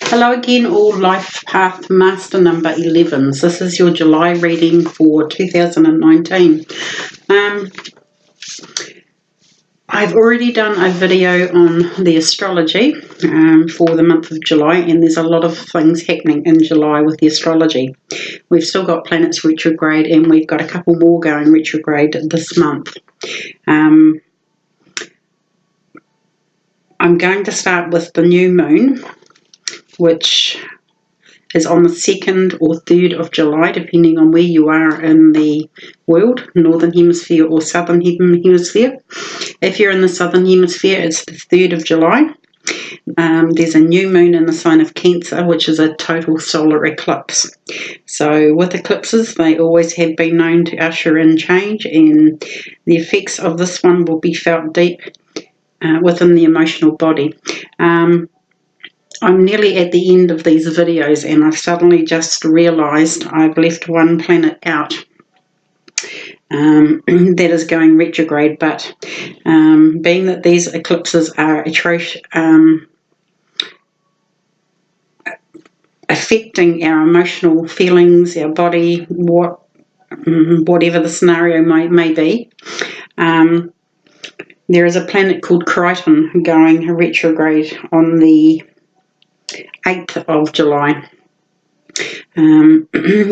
Hello again, all Life Path Master number 11s. This is your July reading for 2019. I've already done a video on the astrology for the month of July, and there's a lot of things happening in July with the astrology. We've still got planets retrograde, and we've got a couple more going retrograde this month. I'm going to start with the new moon, which is on the 2nd or 3rd of July, depending on where you are in the world, Northern Hemisphere or Southern Hemisphere. If you're in the Southern Hemisphere, it's the 3rd of July. There's a new moon in the sign of Cancer, which is a total solar eclipse. So with eclipses, they always have been known to usher in change, and the effects of this one will be felt deep within the emotional body. I'm nearly at the end of these videos, and I've suddenly just realised I've left one planet out that is going retrograde, but being that these eclipses are affecting our emotional feelings, our body, whatever the scenario may be, there is a planet called Crichton going retrograde on the 8th of July,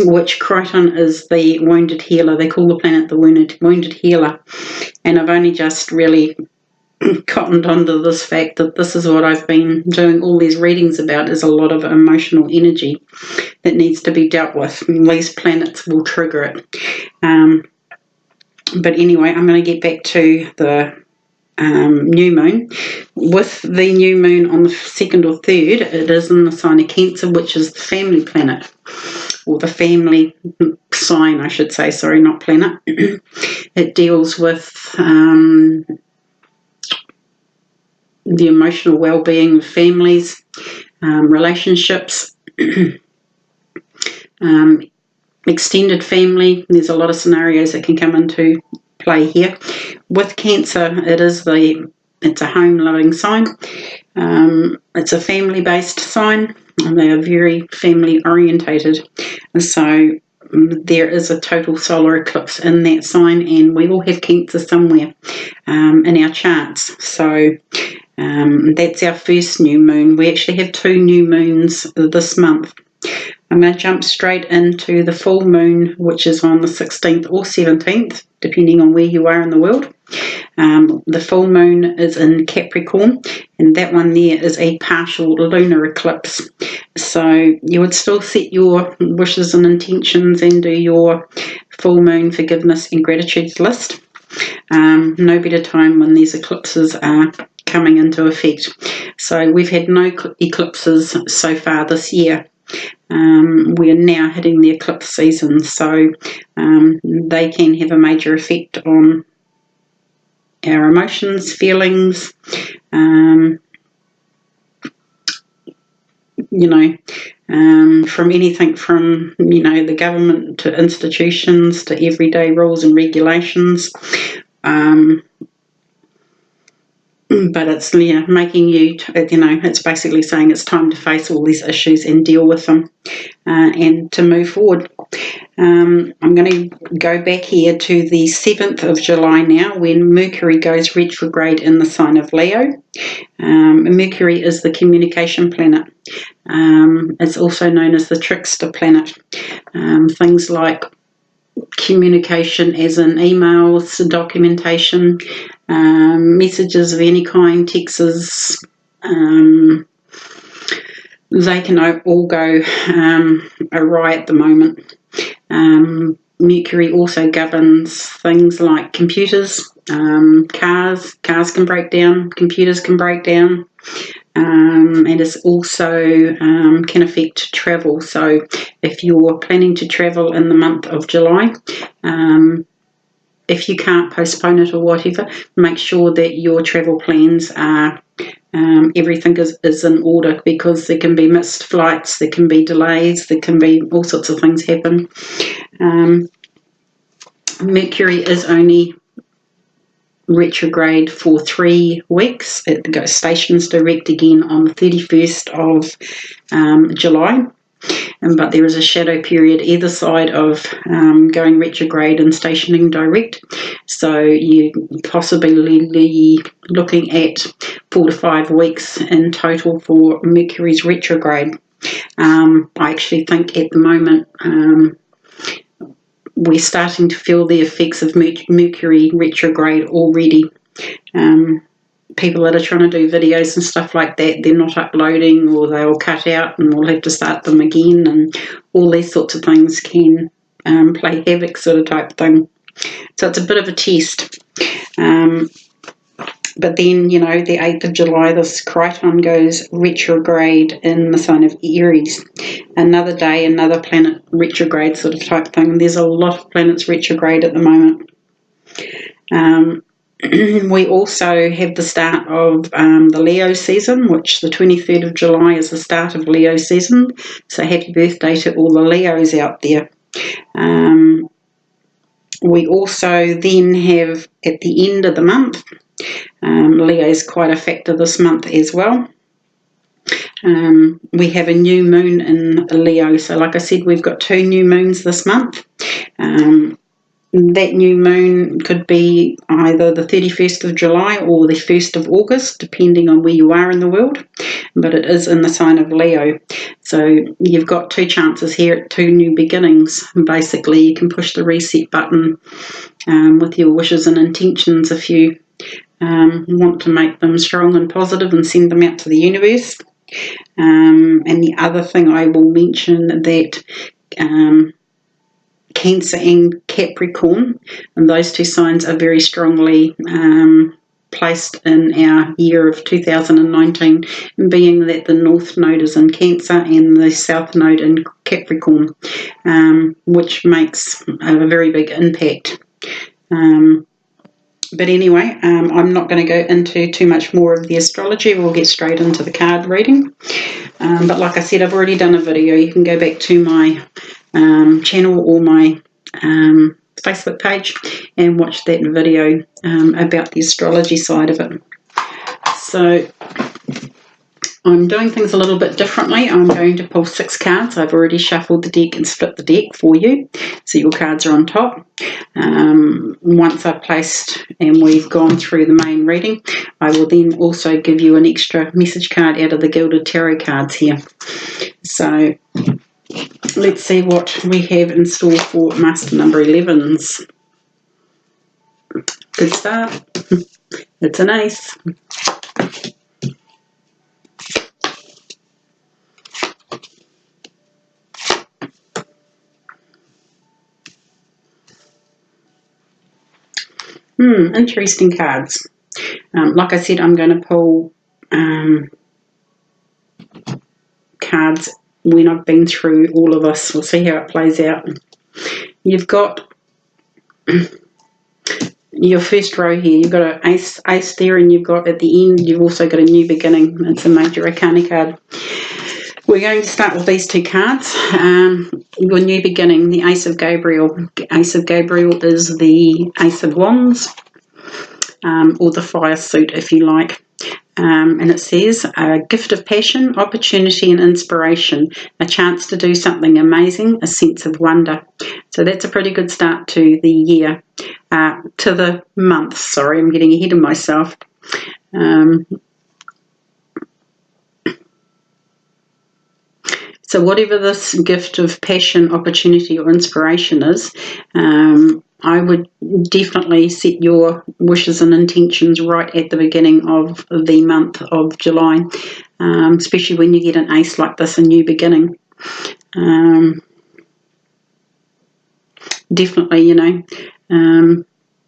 which Crichton is the wounded healer. They call the planet the wounded healer, and I've only just really cottoned onto this fact that this is what I've been doing all these readings about, is a lot of emotional energy that needs to be dealt with, and these planets will trigger it. But anyway, I'm going to get back to the new moon. With the new moon on the 2nd or 3rd, it is in the sign of Cancer, which is the family planet, or the family sign, I should say, sorry, not planet. It deals with the emotional well-being of families, relationships, extended family. There's a lot of scenarios that can come into play here. With Cancer, it's a home-loving sign. It's a family-based sign, and they are very family-orientated. So there is a total solar eclipse in that sign, and we all have Cancer somewhere in our charts. So that's our first new moon. We actually have 2 new moons this month. I'm going to jump straight into the full moon, which is on the 16th or 17th, depending on where you are in the world. The full moon is in Capricorn, and that one there is a partial lunar eclipse. So you would still set your wishes and intentions and do your full moon forgiveness and gratitude list. No better time when these eclipses are coming into effect. So we've had no eclipses so far this year. We are now hitting the eclipse season, so they can have a major effect on our emotions, feelings, from anything from, the government to institutions to everyday rules and regulations. But it's making you, it's basically saying it's time to face all these issues and deal with them and to move forward. I'm going to go back here to the 7th of July now, when Mercury goes retrograde in the sign of Leo. Mercury is the communication planet. It's also known as the trickster planet. Things like communication as in emails, documentation, messages of any kind, texts, they can all go awry at the moment. Mercury also governs things like computers, cars can break down, computers can break down, and it also can affect travel. So if you're planning to travel in the month of July, if you can't postpone it or whatever, make sure that your travel plans are everything is in order, because there can be missed flights, there can be delays, there can be all sorts of things happen. Mercury is only retrograde for 3 weeks. It goes stations direct again on the 31st of July. But there is a shadow period either side of going retrograde and stationing direct. So you possibly looking at 4 to 5 weeks in total for Mercury's retrograde. I actually think at the moment we're starting to feel the effects of Mercury retrograde already. People that are trying to do videos and stuff like that, they're not uploading, or they'll cut out and we'll have to start them again, and all these sorts of things can play havoc sort of type thing. So it's a bit of a test. But then, the 8th of July, this Crichton goes retrograde in the sign of Aries. Another day, another planet retrograde sort of type thing. There's a lot of planets retrograde at the moment. We also have the start of the Leo season, which the 23rd of July is the start of Leo season. So happy birthday to all the Leos out there. We also then have, at the end of the month, Leo is quite a factor this month as well. We have a new moon in Leo. So like I said, we've got 2 new moons this month. That new moon could be either the 31st of July or the 1st of August, depending on where you are in the world. But it is in the sign of Leo. So you've got 2 chances here at 2 new beginnings. Basically, you can push the reset button with your wishes and intentions if you want to make them strong and positive and send them out to the universe. And the other thing I will mention that Cancer and Capricorn, and those 2 signs are very strongly placed in our year of 2019, being that the North Node is in Cancer and the South Node in Capricorn, which makes a very big impact. But anyway, I'm not going to go into too much more of the astrology. We'll get straight into the card reading. But like I said, I've already done a video. You can go back to my channel or my Facebook page and watch that video about the astrology side of it. So I'm doing things a little bit differently. I'm going to pull 6 cards. I've already shuffled the deck and split the deck for you, so your cards are on top. Once I've placed and we've gone through the main reading, I will then also give you an extra message card out of the Gilded Tarot cards here. So let's see what we have in store for Master number 11s. Good start. It's an ace. Interesting cards. Like I said, I'm going to pull cards when I've been through all of this. We'll see how it plays out. You've got your first row here. You've got an ace there, and you've got at the end, you've also got a new beginning. It's a major arcana card. We're going to start with these 2 cards. Your new beginning, the Ace of Gabriel. Ace of Gabriel is the Ace of Wands, or the fire suit if you like. And it says, a gift of passion, opportunity and inspiration, a chance to do something amazing, a sense of wonder. So that's a pretty good start to the year, to the month. Sorry, I'm getting ahead of myself. So whatever this gift of passion, opportunity or inspiration is, I would definitely set your wishes and intentions right at the beginning of the month of July, especially when you get an ace like this, a new beginning. Definitely,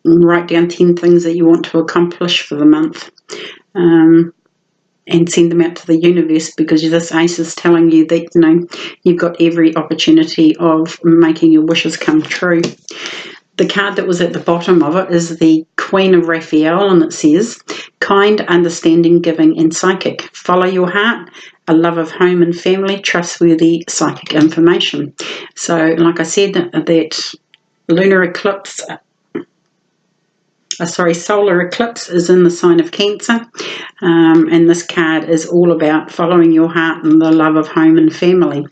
write down 10 things that you want to accomplish for the month. And send them out to the universe, because this ace is telling you that, you've got every opportunity of making your wishes come true. The card that was at the bottom of it is the Queen of Raphael, and it says, kind, understanding, giving, and psychic. Follow your heart, a love of home and family, trustworthy psychic information. So, like I said, that lunar eclipse solar eclipse is in the sign of Cancer, and this card is all about following your heart and the love of home and family.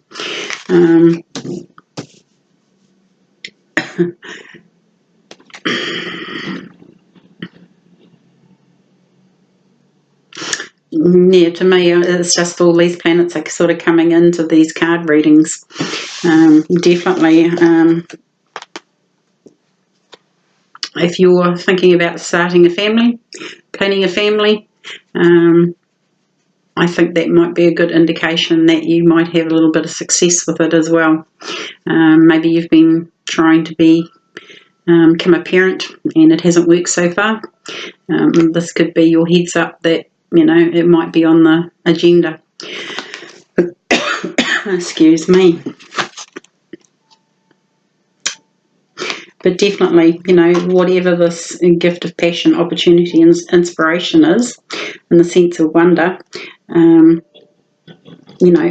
Yeah, to me, it's just all these planets are sort of coming into these card readings. Definitely, if you're thinking about starting a family, planning a family, I think that might be a good indication that you might have a little bit of success with it as well. Maybe you've been trying to become a parent and it hasn't worked so far. This could be your heads up that, it might be on the agenda. Excuse me. But definitely, whatever this gift of passion, opportunity, and inspiration is, in the sense of wonder,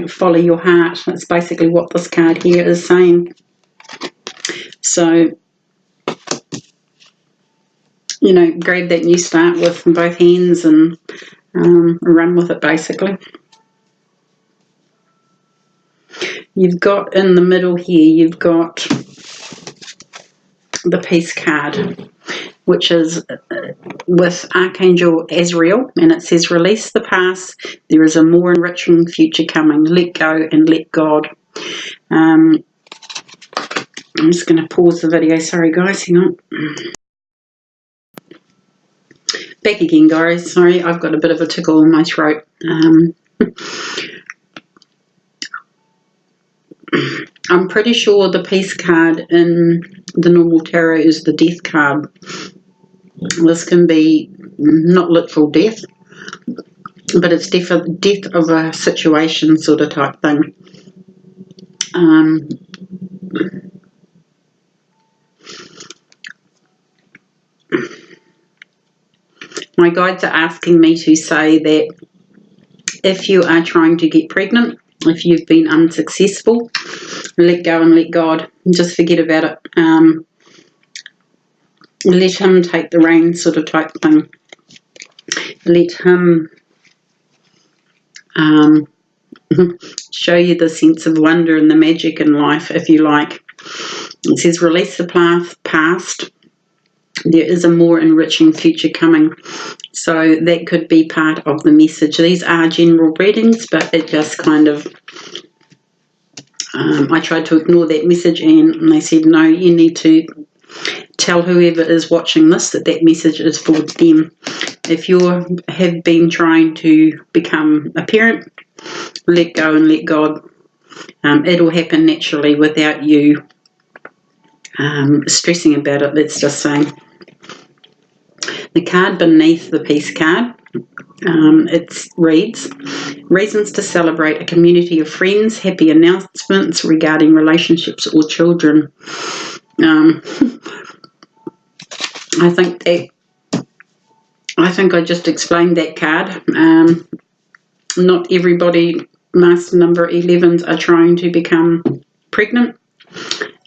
follow your heart. That's basically what this card here is saying. So, grab that new start with both hands and run with it, basically. You've got in the middle here, you've got the Peace card, which is with Archangel Azrael, and it says, release the past, there is a more enriching future coming, let go and let God. I'm just going to pause the video, sorry guys, hang on. Back again guys, sorry, I've got a bit of a tickle in my throat. I'm pretty sure the Peace card in the normal tarot is the Death card. This can be not literal death, but it's death of a situation sort of type thing. My guides are asking me to say that if you are trying to get pregnant, if you've been unsuccessful, let go and let God. Just forget about it. Let Him take the reins, sort of type thing. Let Him show you the sense of wonder and the magic in life, if you like. It says, release the past. There is a more enriching future coming. So that could be part of the message. These are general readings, but it just kind of, I tried to ignore that message and they said, no, you need to tell whoever is watching this that message is for them. If you have been trying to become a parent, let go and let God. It'll happen naturally without you stressing about it, let's just say. The card beneath the Peace card, it reads, reasons to celebrate a community of friends, happy announcements regarding relationships or children. I think I just explained that card. Not everybody, master number 11s, are trying to become pregnant,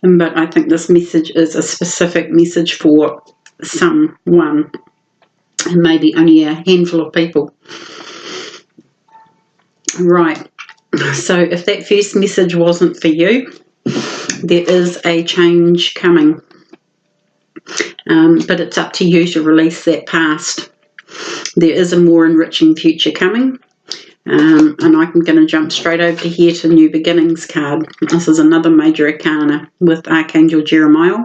but I think this message is a specific message for someone, and maybe only a handful of people. Right, so if that first message wasn't for you, there is a change coming, but it's up to you to release that past. There is a more enriching future coming, and I'm going to jump straight over here to New Beginnings card. This is another major arcana with Archangel Jeremiah.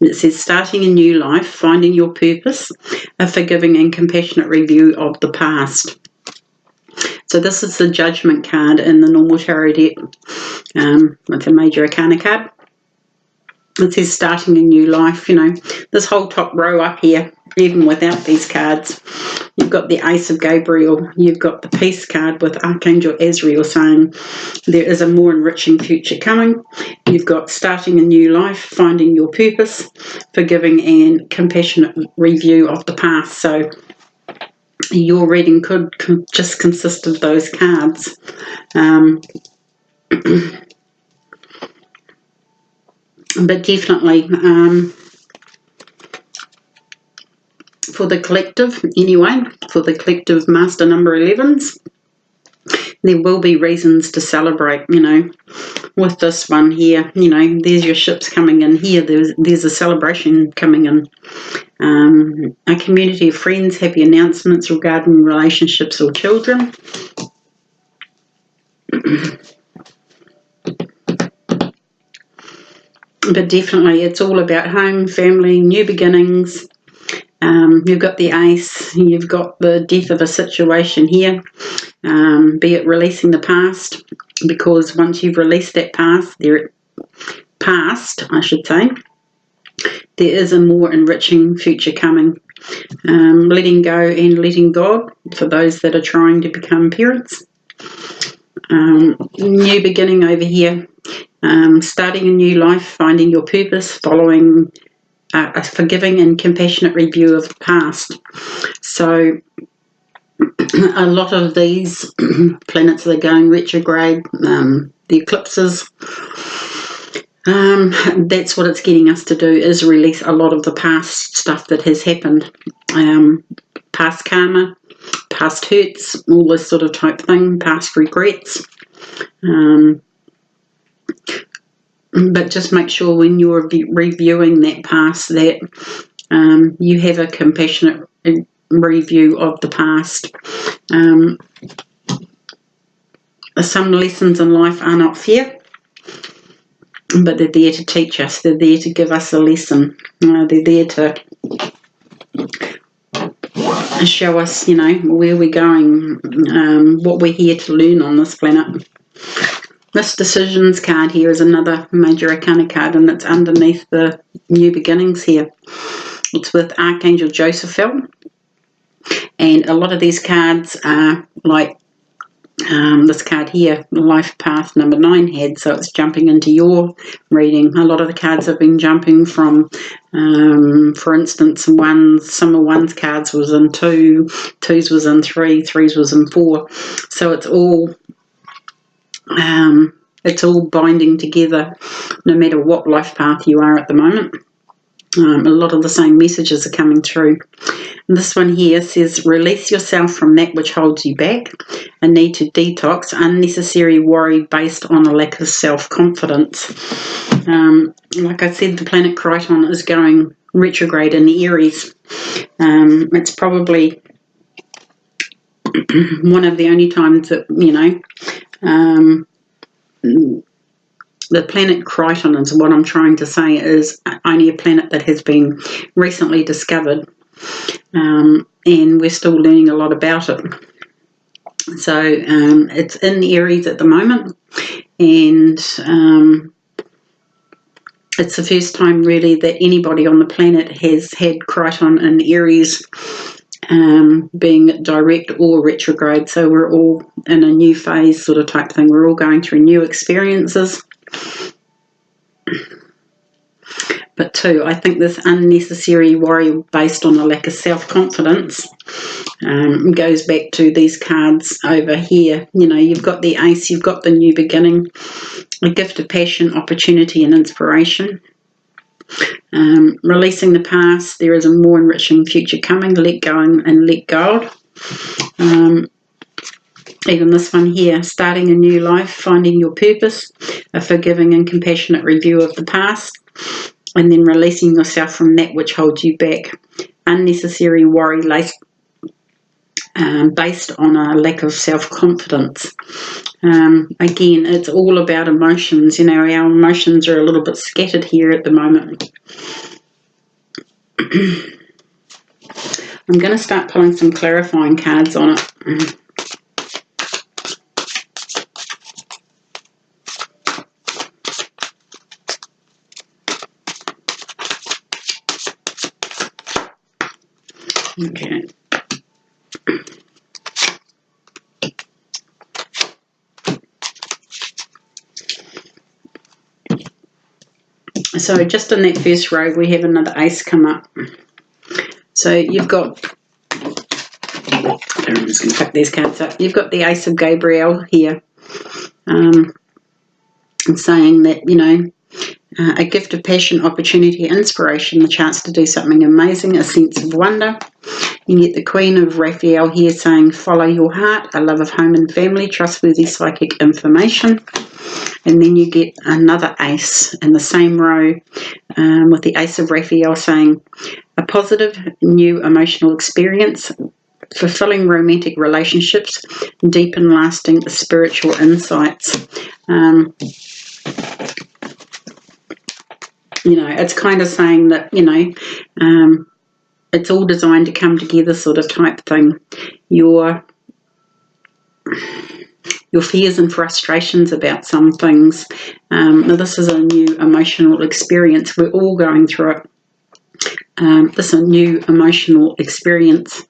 And it says, starting a new life, finding your purpose, a forgiving and compassionate review of the past. So this is the Judgment card in the normal tarot deck with the major arcana card. It says starting a new life. This whole top row up here, even without these cards, you've got the Ace of Gabriel, you've got the Peace card with Archangel Azrael saying there is a more enriching future coming. You've got starting a new life, finding your purpose, forgiving and compassionate review of the past. So your reading could just consist of those cards. But definitely, for the collective anyway, for the collective master number 11s, there will be reasons to celebrate, you know, with this one here. You know, there's your ships coming in here. There's a celebration coming in. A community of friends, happy announcements regarding relationships or children. But definitely it's all about home, family, new beginnings. You've got the ace, you've got the death of a situation here, be it releasing the past, because once you've released that past, there is a more enriching future coming. Letting go and letting God for those that are trying to become parents. New beginning over here. Starting a new life, finding your purpose, following a forgiving and compassionate review of the past. So a lot of these planets that are going retrograde, the eclipses, that's what it's getting us to do, is release a lot of the past stuff that has happened. Past karma, past hurts, all this sort of type thing, past regrets. But just make sure when you're reviewing that past that you have a compassionate review of the past. Some lessons in life are not fair, but they're there to teach us. They're there to give us a lesson. They're there to show us, you know, where we're going, what we're here to learn on this planet. This Decisions card here is another major arcana card, and it's underneath the new beginnings here. It's with Archangel Josephiel, and a lot of these cards are like this card here, Life Path number 9 had, so it's jumping into your reading. A lot of the cards have been jumping from, for instance, some of one's cards was in 2, 2's was in 3, 3's was in 4. So it's all binding together, no matter what life path you are at the moment. A lot of the same messages are coming through. And this one here says, release yourself from that which holds you back, a need to detox, unnecessary worry based on a lack of self-confidence. Like I said, the planet Crichton is going retrograde in Aries. It's probably one of the only times that, you know, the planet Crichton is what I'm trying to say is only a planet that has been recently discovered, and we're still learning a lot about it. So it's in Aries at the moment, and it's the first time really that anybody on the planet has had Crichton in Aries, being direct or retrograde. So we're all in a new phase sort of type thing. We're all going through new experiences. But too, I think this unnecessary worry based on a lack of self-confidence goes back to these cards over here. You know, you've got the ace, you've got the new beginning, a gift of passion, opportunity and inspiration. Releasing the past, there is a more enriching future coming, let go and let God. Even this one here, starting a new life, finding your purpose, a forgiving and compassionate review of the past, and then releasing yourself from that which holds you back. Unnecessary worry based on a lack of self-confidence. Again, it's all about emotions. You know, our emotions are a little bit scattered here at the moment. I'm going to start pulling some clarifying cards on it. Okay. So just in that first row, we have another ace come up. So you've got, I'm just going to pick these cards up. You've got the Ace of Gabriel here, saying that, you know, a gift of passion, opportunity, inspiration, the chance to do something amazing, a sense of wonder. You get the Queen of Raphael here saying, follow your heart, a love of home and family, trustworthy psychic information. And then you get another ace in the same row with the Ace of Raphael saying, a positive new emotional experience, fulfilling romantic relationships, deep and lasting spiritual insights. It's kind of saying that, it's all designed to come together sort of type thing. Your fears and frustrations about some things. This is a new emotional experience. We're all going through it. This is a new emotional experience.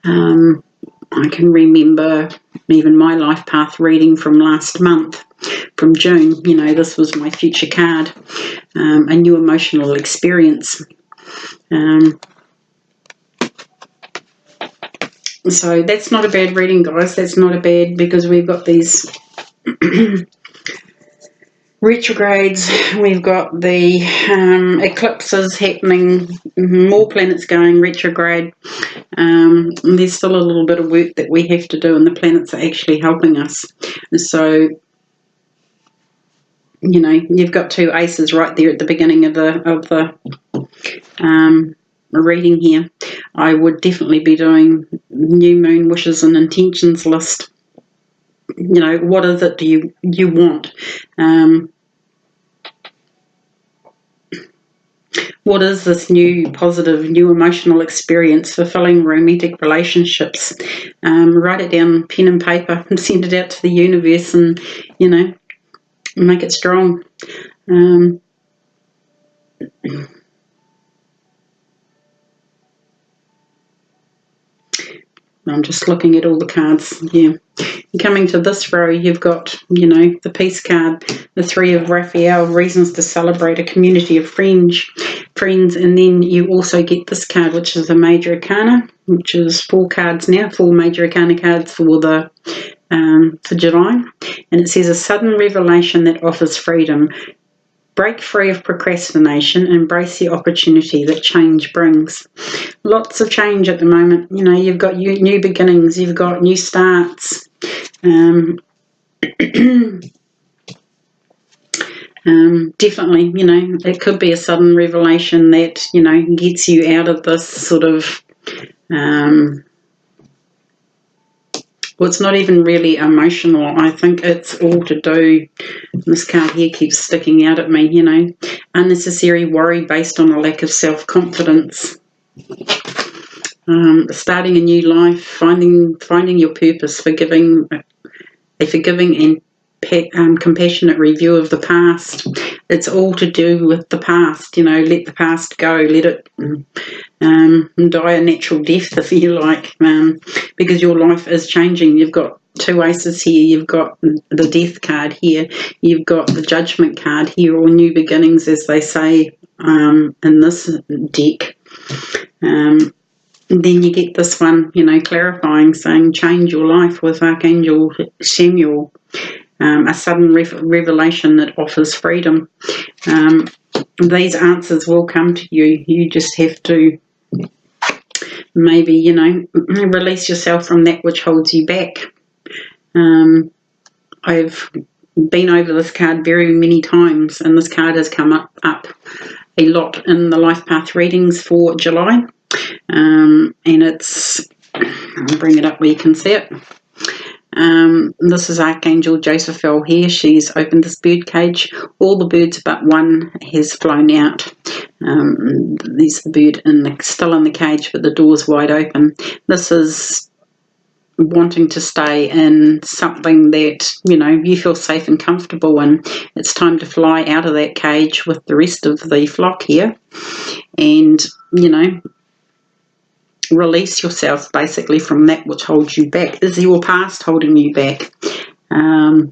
I can remember even my life path reading from last month, from June. This was my future card, a new emotional experience. So that's not a bad reading, guys. That's not a bad, because we've got these retrogrades, we've got the eclipses happening, more planets going retrograde. There's still a little bit of work that we have to do, and the planets are actually helping us. So, you've got two aces right there at the beginning of the reading here. I would definitely be doing new moon wishes and intentions list. What is it do you want? What is this new positive, new emotional experience, fulfilling romantic relationships? Write it down, pen and paper, and send it out to the universe, and make it strong. I'm just looking at all the cards. Yeah. Coming to this row, you've got, the Peace card, the Three of Raphael, reasons to celebrate, a community of friends. And then you also get this card, which is the Major Arcana, which is 4 cards now, 4 Major Arcana cards for the for July. And it says, a sudden revelation that offers freedom. Break free of procrastination, embrace the opportunity that change brings. Lots of change at the moment. You've got new beginnings, you've got new starts. Definitely, it could be a sudden revelation that, gets you out of this sort of, it's not even really emotional. I think it's all to do, this card here keeps sticking out at me, unnecessary worry based on a lack of self-confidence. Starting a new life, finding your purpose, forgiving and compassionate review of the past. It's all to do with the past. Let the past go, let it die a natural death, if you like, because your life is changing. You've got 2 aces here, you've got the Death card here, you've got the Judgment card here, or new beginnings, as they say in this deck. Then you get this one, clarifying, saying change your life, with Archangel Samuel. A sudden revelation that offers freedom. These answers will come to you. You just have to maybe, release yourself from that which holds you back. I've been over this card very many times, and this card has come up a lot in the life path readings for July. And it's, I'll bring it up where you can see it. This is Archangel Josephel here. She's opened this bird cage. All the birds but one has flown out. There's the bird still in the cage, but the door's wide open. This is wanting to stay in something that, you feel safe and comfortable in. It's time to fly out of that cage with the rest of the flock here and, release yourself basically from that which holds you back. Is your past holding you back?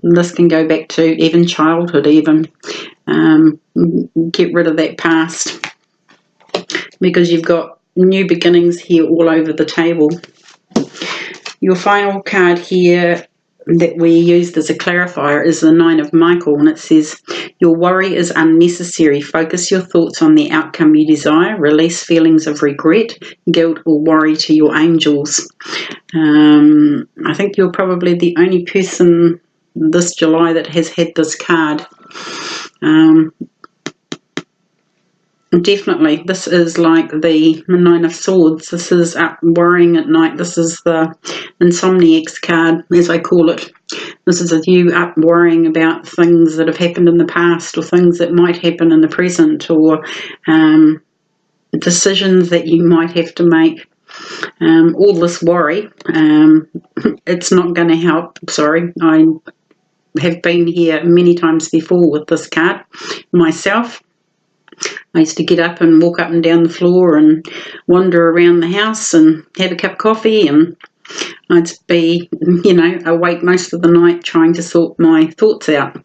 This can go back to even childhood, even. Get rid of that past, because you've got new beginnings here all over the table. Your final card here that we used as a clarifier is the 9 of Michael, and it says, your worry is unnecessary. Focus your thoughts on the outcome you desire. Release feelings of regret, guilt, or worry to your angels. I think you're probably the only person this July that has had this card. Definitely, this is like the 9 of Swords. This is up worrying at night. This is the insomniac's card, as I call it. This is you up worrying about things that have happened in the past, or things that might happen in the present, or decisions that you might have to make. All this worry, it's not going to help. Sorry, I have been here many times before with this card myself. I used to get up and walk up and down the floor and wander around the house and have a cup of coffee, and I'd be, awake most of the night trying to sort my thoughts out.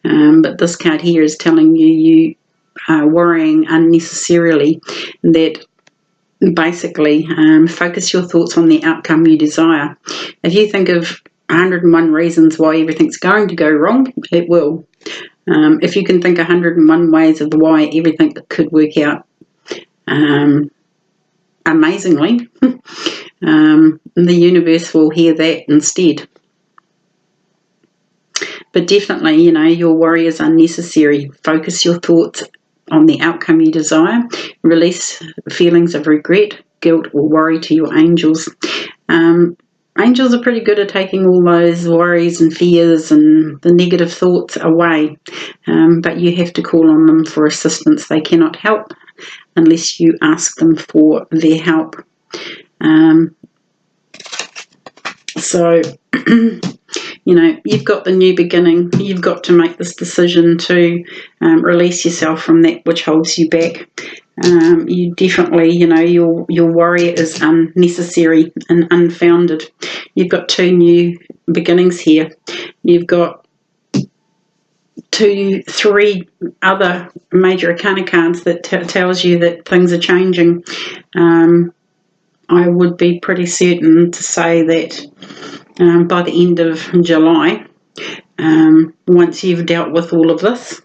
But this card here is telling you are worrying unnecessarily, that basically focus your thoughts on the outcome you desire. If you think of 101 reasons why everything's going to go wrong, it will. If you can think 101 ways of why everything could work out amazingly, the universe will hear that instead. But definitely, your worry is unnecessary. Focus your thoughts on the outcome you desire. Release feelings of regret, guilt, or worry to your angels. Angels are pretty good at taking all those worries and fears and the negative thoughts away, but you have to call on them for assistance. They cannot help unless you ask them for their help. So, you've got the new beginning. You've got to make this decision to release yourself from that which holds you back. You definitely, your worry is unnecessary and unfounded. You've got 2 new beginnings here. You've got 3 other major arcana cards that tells you that things are changing. I would be pretty certain to say that by the end of July, once you've dealt with all of this,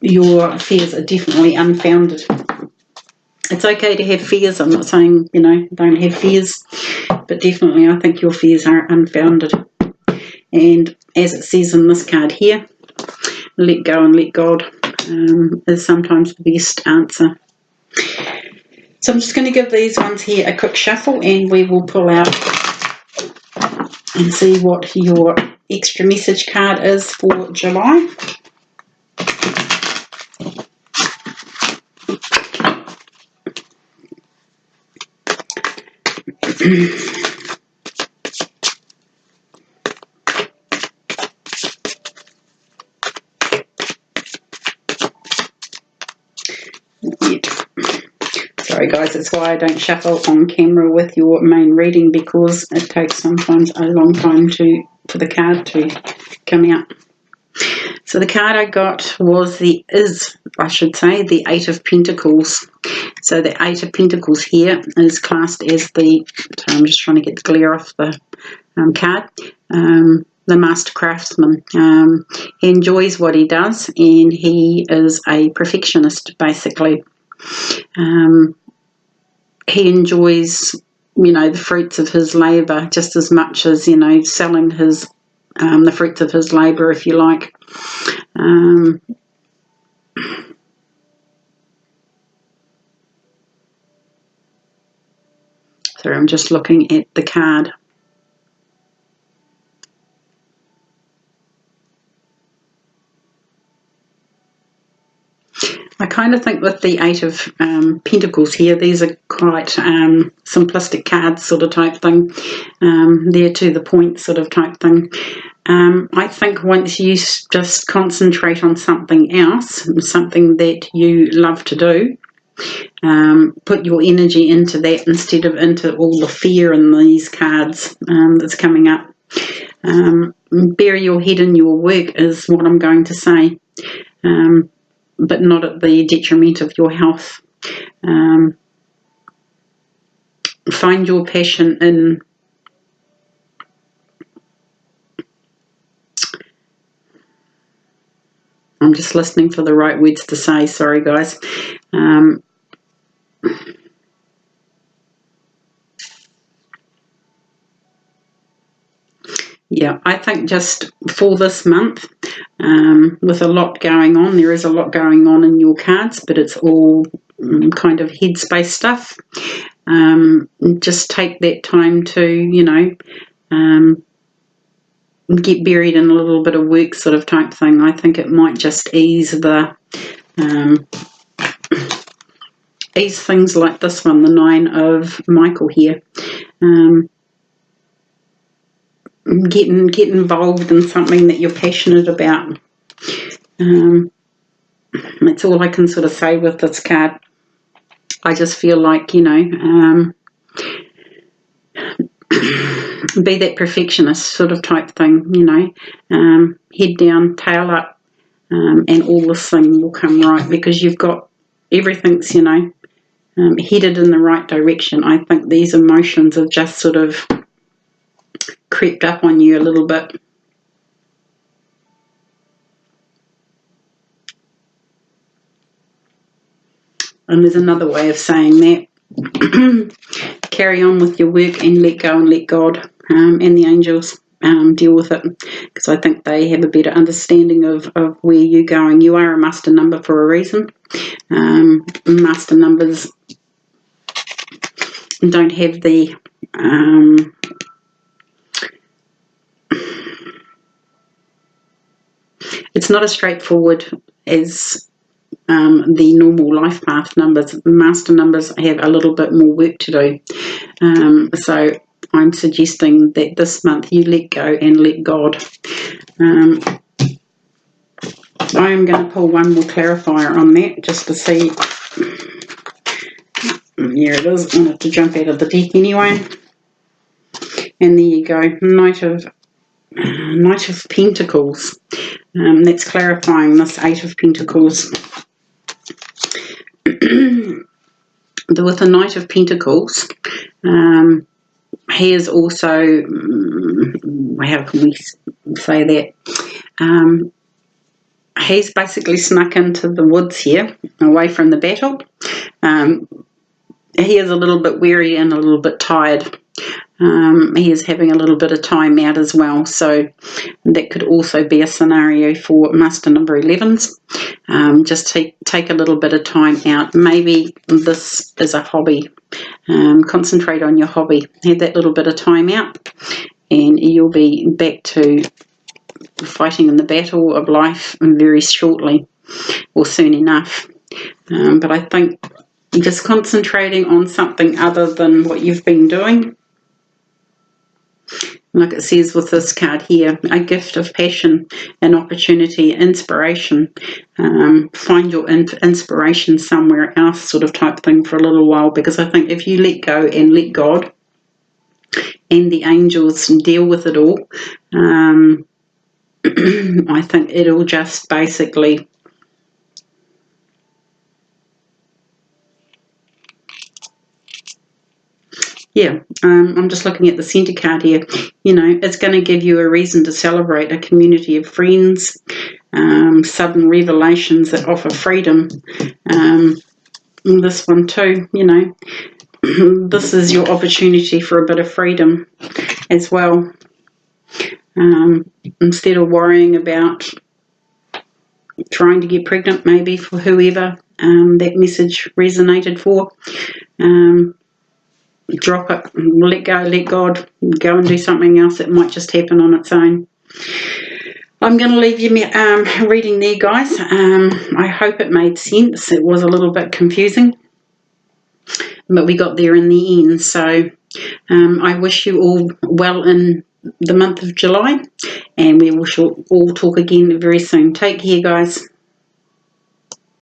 your fears are definitely unfounded. It's okay to have fears. I'm not saying, don't have fears, but definitely I think your fears are unfounded. And as it says in this card here, let go and let God is sometimes the best answer. So I'm just going to give these ones here a quick shuffle, and we will pull out and see what your extra message card is for July. Sorry guys, that's why I don't shuffle on camera with your main reading, because it takes sometimes a long time for the card to come out. So the card I got was the 8 of Pentacles. So the 8 of Pentacles here is classed as the, sorry, I'm just trying to get the glare off the card, the master craftsman. He enjoys what he does, and he is a perfectionist, basically. He enjoys, the fruits of his labour just as much as, selling his the fruits of his labour, if you like. Sorry, I'm just looking at the card. I kind of think with the 8 of Pentacles here, these are quite simplistic cards sort of type thing. They're to the point sort of type thing. I think once you just concentrate on something else, something that you love to do, put your energy into that instead of into all the fear in these cards that's coming up. Bury your head in your work is what I'm going to say. But not at the detriment of your health. Find your passion in I'm just listening for the right words to say. Sorry, guys. Yeah, I think just for this month, with a lot going on, there is a lot going on in your cards, but it's all kind of headspace stuff. Just take that time to, get buried in a little bit of work sort of type thing. I think it might just ease ease things like this one, the 9 of Michael here. Get involved in something that you're passionate about. That's all I can sort of say with this card. I just feel like, be that perfectionist sort of type thing, head down, tail up, and all this thing will come right because you've got everything's, headed in the right direction. I think these emotions have just sort of crept up on you a little bit. And there's another way of saying that. Carry on with your work and let go and let God and the angels deal with it, because I think they have a better understanding of where you're going. You are a master number for a reason. Master numbers don't have the it's not as straightforward as the normal life path numbers. Master numbers have a little bit more work to do. So I'm suggesting that this month you let go and let God. I am going to pull one more clarifier on that just to see. Here it is. I have to jump out of the deck anyway. And there you go. Knight of Pentacles. That's clarifying this 8 of Pentacles. With the Knight of Pentacles, he is also, how can we say that? He's basically snuck into the woods here, away from the battle. He is a little bit weary and a little bit tired. He is having a little bit of time out as well, so that could also be a scenario for master number 11s. Just take a little bit of time out. Maybe this is a hobby. Concentrate on your hobby. Have that little bit of time out and you'll be back to fighting in the battle of life very shortly or soon enough. But I think just concentrating on something other than what you've been doing, like it says with this card here, a gift of passion, an opportunity, inspiration. Find your inspiration somewhere else sort of type thing for a little while, because I think if you let go and let God and the angels deal with it all, I think it'll just basically I'm just looking at the centre card here. It's going to give you a reason to celebrate, a community of friends, sudden revelations that offer freedom. This one too, this is your opportunity for a bit of freedom as well. Instead of worrying about trying to get pregnant, maybe for whoever that message resonated for, drop it, let go, let God, go and do something else that might just happen on its own. I'm going to leave you reading there, guys. I hope it made sense. It was a little bit confusing, but we got there in the end. So I wish you all well in the month of July, and we will all talk again very soon. Take care, guys.